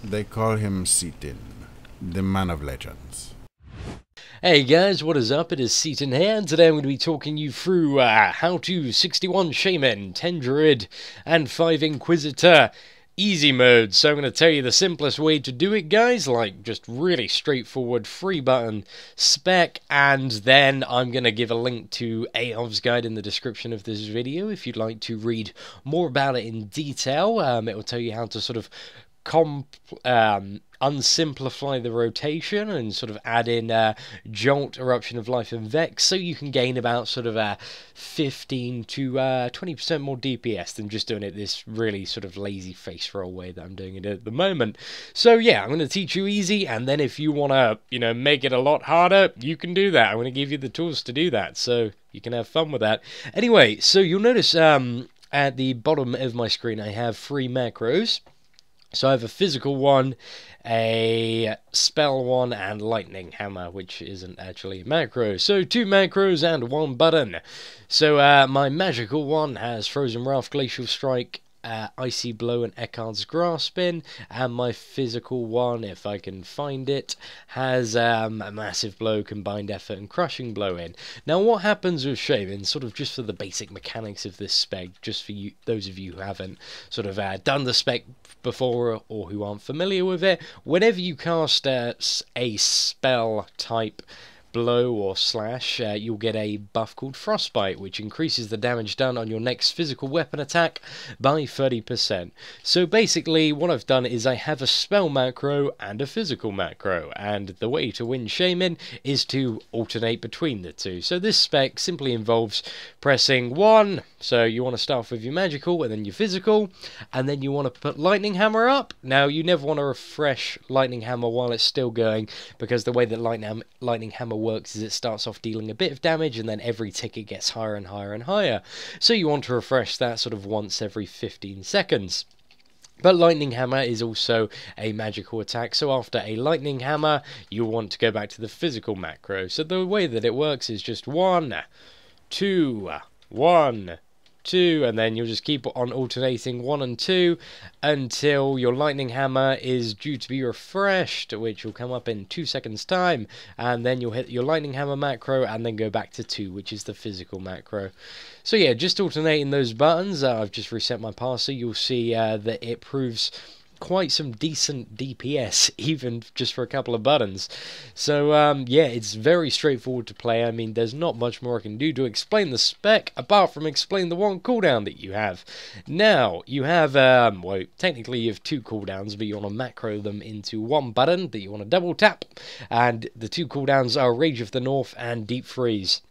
They call him Seatin, the man of legends. Hey guys, what is up? It is Seatin here, and today I'm going to be talking you through how to 61 Shaman, 10 Druid, and 5 Inquisitor easy mode. So I'm going to tell you the simplest way to do it, guys, like just really straightforward 3-button spec, and then I'm going to give a link to Ekkehard's guide in the description of this video if you'd like to read more about it in detail. It will tell you how to sort of unsimplify the rotation and sort of add in Jolt, Eruption of Life, and Vex, so you can gain about sort of 15 to 20% more DPS than just doing it this really sort of lazy face roll way that I'm doing it at the moment. So yeah, I'm going to teach you easy, and then if you want to, make it a lot harder, you can do that. I'm going to give you the tools to do that, so you can have fun with that. Anyway, so you'll notice at the bottom of my screen I have 3 macros. So I have a physical one, a spell one, and lightning hammer, which isn't actually a macro. So 2 macros and 1 button. So my magical one has Frozen Wrath, Glacial Strike, Icy Blow, and Ekkehard's Grasping, and my physical one, if I can find it, has a Massive Blow, Combined Effort, and Crushing Blow in. Now what happens with Shaman, sort of just for the basic mechanics of this spec, just for you, those of you who haven't sort of done the spec before or who aren't familiar with it, whenever you cast a spell type blow or slash, you'll get a buff called Frostbite, which increases the damage done on your next physical weapon attack by 30%. So basically what I've done is I have a spell macro and a physical macro, and the way to win Shaman is to alternate between the two. So this spec simply involves pressing 1, so you want to start off with your magical and then your physical, and then you want to put lightning hammer up. Now you never want to refresh lightning hammer while it's still going, because the way that lightning hammer works is it starts off dealing a bit of damage, and then every tick it gets higher and higher and higher. So you want to refresh that sort of once every 15 seconds. But lightning hammer is also a magical attack, so after a lightning hammer you want to go back to the physical macro. So the way that it works is just 1, 2, 1, 2, and then you'll just keep on alternating 1 and 2 until your lightning hammer is due to be refreshed, which will come up in 2 seconds time, and then you'll hit your lightning hammer macro and then go back to 2, which is the physical macro. So yeah, just alternating those buttons. I've just reset my parser. You'll see that it proves quite some decent DPS, even just for a couple of buttons. So yeah, it's very straightforward to play. I mean, there's not much more I can do to explain the spec, apart from explain the 1 cooldown that you have. Now, you have, well, technically you have 2 cooldowns, but you want to macro them into 1 button that you want to double tap, and the 2 cooldowns are Rage of the North and Deep Freeze.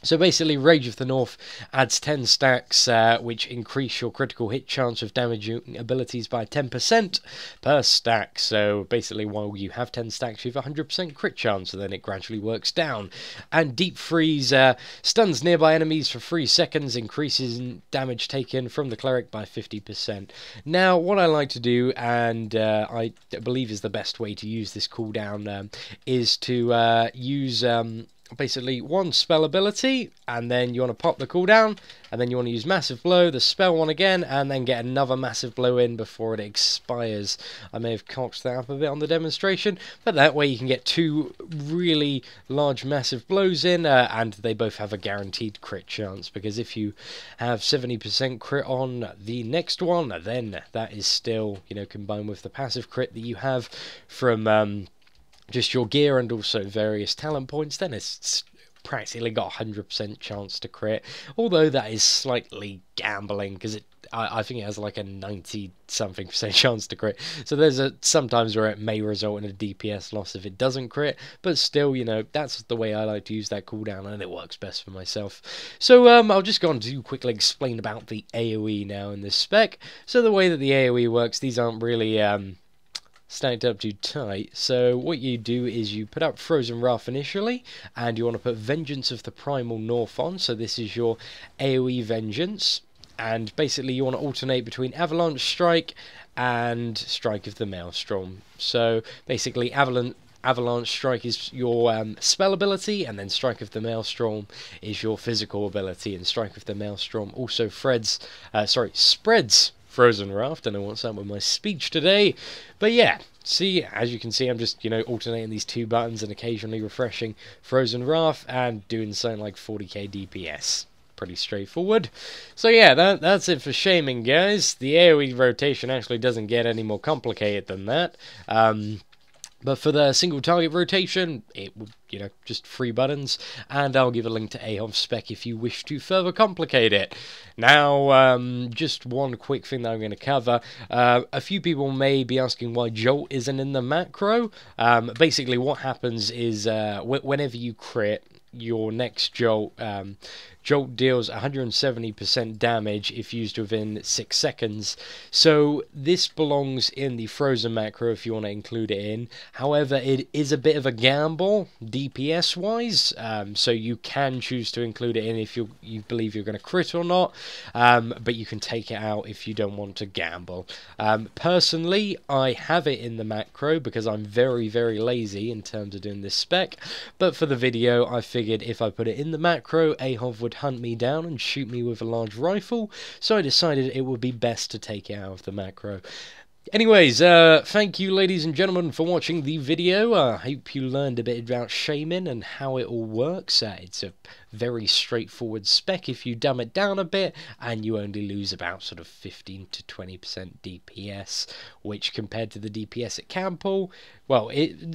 So basically, Rage of the North adds 10 stacks, which increase your critical hit chance of damaging abilities by 10% per stack. So basically, while you have 10 stacks, you have 100% crit chance, and then it gradually works down. And Deep Freeze stuns nearby enemies for 3 seconds, increases damage taken from the Cleric by 50%. Now, what I like to do, and I believe is the best way to use this cooldown, is to use basically 1 spell ability, and then you want to pop the cooldown, and then you want to use Massive Blow, the spell one again, and then get another Massive Blow in before it expires. I may have cocked that up a bit on the demonstration, but that way you can get 2 really large Massive Blows in, and they both have a guaranteed crit chance, because if you have 70% crit on the next one, then that is still, combined with the passive crit that you have from just your gear and also various talent points, then it's practically got 100% chance to crit, although that is slightly gambling, because I think it has like a 90-something% chance to crit, so there's sometimes where it may result in a DPS loss if it doesn't crit, but still, that's the way I like to use that cooldown, and it works best for myself. So I'll just go on to quickly explain about the AoE now in this spec. So the way that the AoE works, these aren't really stacked up too tight, so what you do is you put up Frozen Wrath initially, and you want to put Vegence of the Primal North on, so this is your AoE Vegence, and basically you want to alternate between Avalanche Strike and Strike of the Maelstrom. So basically Avalanche Strike is your spell ability, and then Strike of the Maelstrom is your physical ability, and Strike of the Maelstrom also spreads Frozen Wrath. Don't know what's up with my speech today. But yeah, see, as you can see, I'm just, alternating these two buttons and occasionally refreshing Frozen Wrath and doing something like 40k DPS. Pretty straightforward. So yeah, that's it for Shaman, guys. The AoE rotation actually doesn't get any more complicated than that. But for the single target rotation, it would, just 3 buttons, and I'll give a link to Ekkehard's spec if you wish to further complicate it. Now, just one quick thing that I'm going to cover. A few people may be asking why Jolt isn't in the macro. Basically, what happens is whenever you crit, your next Jolt, Jolt deals 170% damage if used within 6 seconds. So this belongs in the Frozen macro if you want to include it in. However, it is a bit of a gamble DPS wise, so you can choose to include it in if you believe you're going to crit or not, but you can take it out if you don't want to gamble. Personally, I have it in the macro because I'm very, very lazy in terms of doing this spec, but for the video I figured if I put it in the macro, Ekkehard would hunt me down and shoot me with a large rifle, so I decided it would be best to take it out of the macro. Anyways, thank you ladies and gentlemen for watching the video. I hope you learned a bit about Shaman and how it all works. It's a very straightforward spec if you dumb it down a bit, and you only lose about sort of 15 to 20% DPS, which compared to the DPS it can pull, well,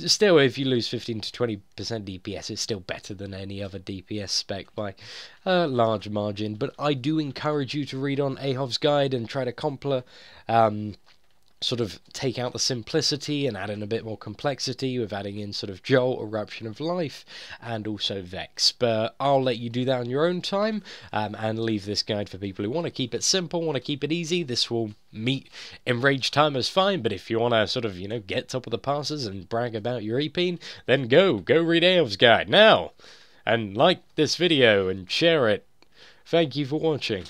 still, if you lose 15 to 20% DPS, it's still better than any other DPS spec by a large margin. But I do encourage you to read on Ekkehard's guide and try to sort of take out the simplicity and add in a bit more complexity with adding in sort of Jolt, Eruption of Life, and also Vex. But I'll let you do that on your own time, and leave this guide for people who want to keep it simple, want to keep it easy. This will meet Enraged timers fine, but if you want to sort of, get top of the passes and brag about your EP, then go read Ekkehard's guide now, and like this video and share it. Thank you for watching.